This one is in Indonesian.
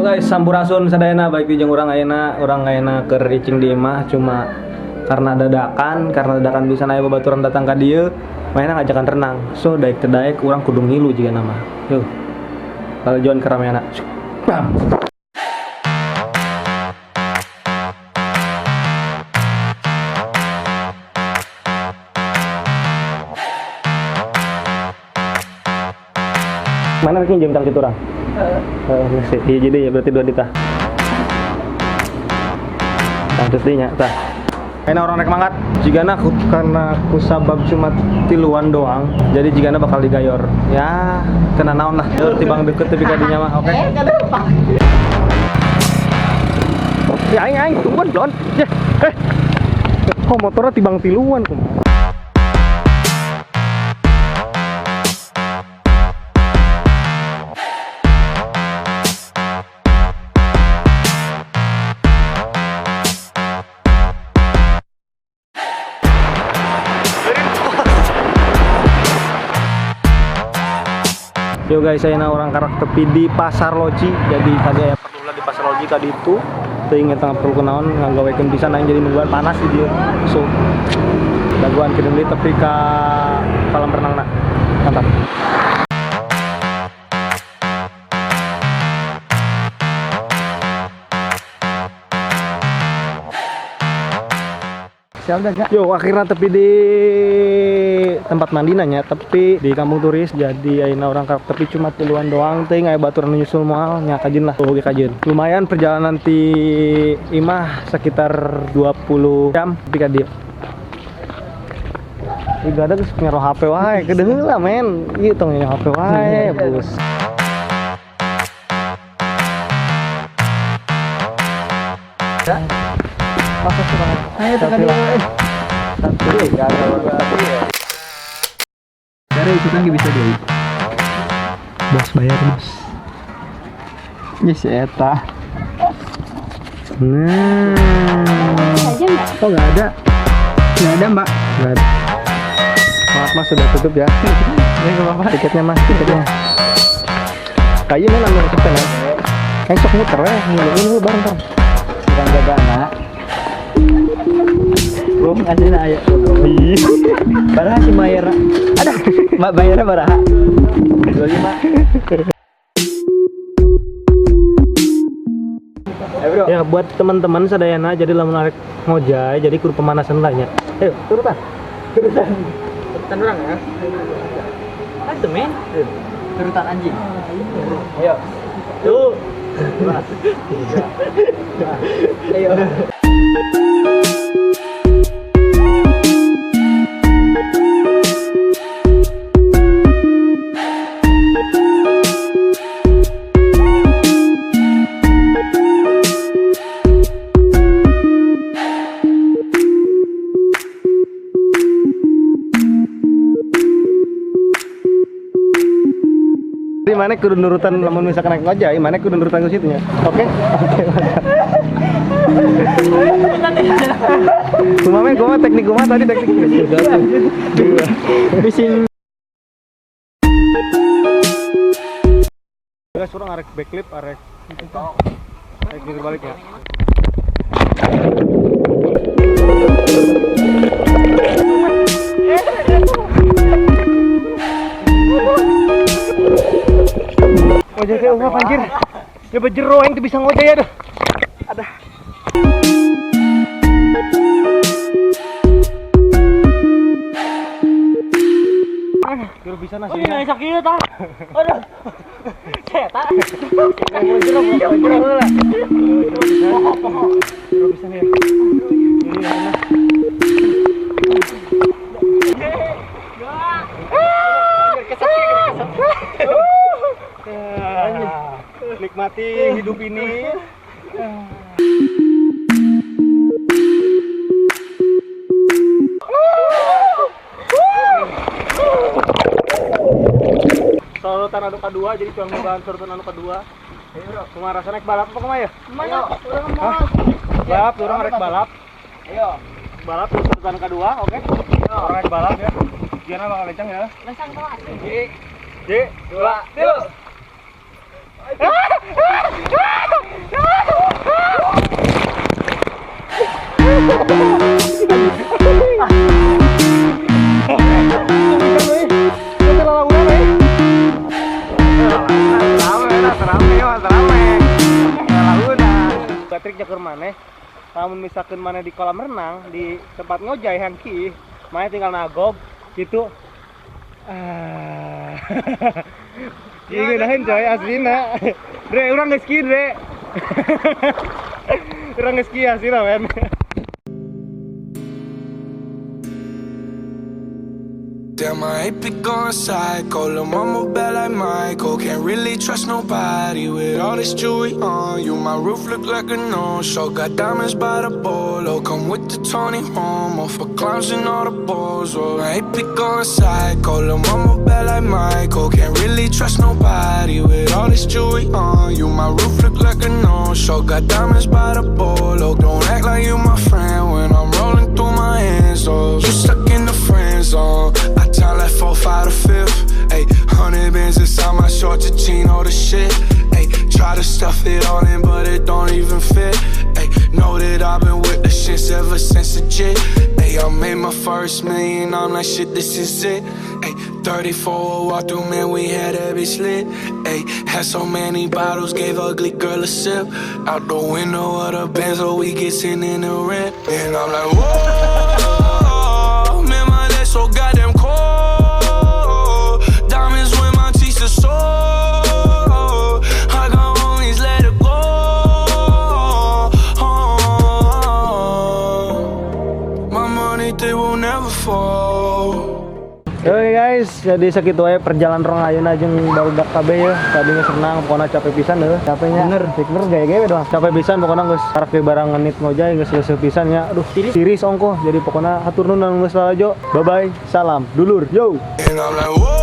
Yo guys, sampurasun sadayana baik di jeung urang ayeuna keur icing di imah cuma karena dadakan bisa aya babaturan datang ka dieu mainan ngajakan renang. So daek teh daek urang kudu ngilu jiga nama. Yo. Balajoan karameana. Bam. Mana rek jam tang kitu urang? Iya jadi ya berarti 2 ditah. Lanjut dinya tah. Ayeuna orang rek mangkat. Jigana karena ku sabab cuma tiluan doang, jadi jigana bakal digayor. Ya, kena naon lah. Tibang deket tapi ka dinya mah, oke. Ya aing tungguan blon. Ya. Kok motornya tibang tiluan kumaha? Yo guys, saya orang karakter tepi di Pasar Loji. Jadi tadi ya perlu lah di Pasar Loji tadi itu teuing eta perlu kenaon ngagawekeun pisan aing jadi nungguan panas di dieu. So daguan kirim deui tepi ka kolam renangna. Mantap. Yo akhirnya tepi di tempat mandi nanya tepi di kampung turis. Jadi ayeuna orang karakter tepi cuma tiluan doang teuing aya baturan nyusul moal nya kajin lah oge kajin. Lumayan perjalanan ti imah sekitar 20 jam tepi ka dieu. Ieu gada geus ngero HP wae kedeung lah men. Ieu tong nya HP wae bos. Masuk ke bawah. Ayo tekan dulu. Tapi enggak ada ya. Dari ikutan bisa deh. Bos bayar bos. Yes eta. Nah. Aja enggak? Oh enggak ada. Enggak ada mbak. Enggak ada. Maaf mas sudah tutup ya. Ini enggak apa-apa. Tiketnya mas, tiketnya. Kayaknya namanya kita kan. Kayak sok muter ya. Ini bareng. Bukan jaga anak. Bro, ngasih na ayo. Baraha si Mayer. Ada, Mbak bayarnya baraha. 25. Ya buat teman-teman sadayana jadi lamun arek ngojay jadi kudu pemanasan lah nya. Ayo, turutan. Turutan orang ya. Aduh men. Turutan anjing. Ayo. Tuh. Ayo. Mana kudu nurutan lamun misalkan naik ngojay, mana kudu nurutan ke situ nya. Oke? Kumaha teknik kumaha tadi teknik. Bising. Guys, urang arek backflip arek. Arek geger balik ya. Ngojay ke umah anjir. Ya bejero aing teu bisa ngojay aduh. Adah. Keur bisa nasi. Ini sakit tah. Aduh. Cetak. Bejero heula. Bejero bisa nih. Ini enak. Nikmati hidup ini. Sorotan anu kedua jadi tuang mugaan sorotan anu kedua. Ayo, kumaha rasa naik balap apa kumaha ya? Mana? Urang mau. Balap, urang rek balap. Ayo. Balap sorotan kedua, oke? Urang rek balap ya. Gimana bakal lencang ya? Lencang kelas. J, 2, 3. Amek. Launa. Trik keur maneh. Lamun misalkan mana di kolam renang di tempat ngojay hangki, mana tinggal nagog gitu. Iya ngeunaheun coy aslina. Dre, urang geus ski, Dre. Urang geus ski aslina, men. Damn, I ain't been going psycho. Lil' mama bad like Michael. Can't really trust nobody with all this jewelry on you. My roof look like a no-show. Got diamonds by the bolo. Come with the Tony Romo for clowns and all the balls. Oh, I ain't been going psycho. Lil' mama bad like Michael. Can't really trust nobody with all this jewelry on you. My roof look like a no-show. Got diamonds by the bolo. Don't act like you my friend when I'm rolling through my hands. Oh, you stuck in the friend zone. I time like 4, 5 to 5th. Ayy, 100 bands inside my shorts, a chino the shit. Ayy, try to stuff it all in, but it don't even fit. Ayy, know that I've been with the shits ever since the jit. Ayy, I made my first million, I'm like shit, this is it. Ayy, 34 walk through, man, we had that bitch lit. Ayy, had so many bottles, gave ugly girl a sip. Out the window of the Benz, so we get sitting in the rent. And I'm like, whoa, man, my legs so goddamn cold. Diamonds when my teeth are sore. I can always let it go. My money, they will never fall. Oke guys, jadi segitu aja perjalanan rong ayeuna jeung barudak kabeh ya. Tadinya senang, pokoknya capek pisan deh. Capeknya bener gaya-gaya doang. Capek pisan pokoknya geus arek ge barang ngenit ngojay geus leuseuh pisan nya. Aduh, tiris ongkoh. Jadi pokoknya hatur nuhun geus lalajo. Bye bye. Salam dulur. Yo. And I'm like, whoa.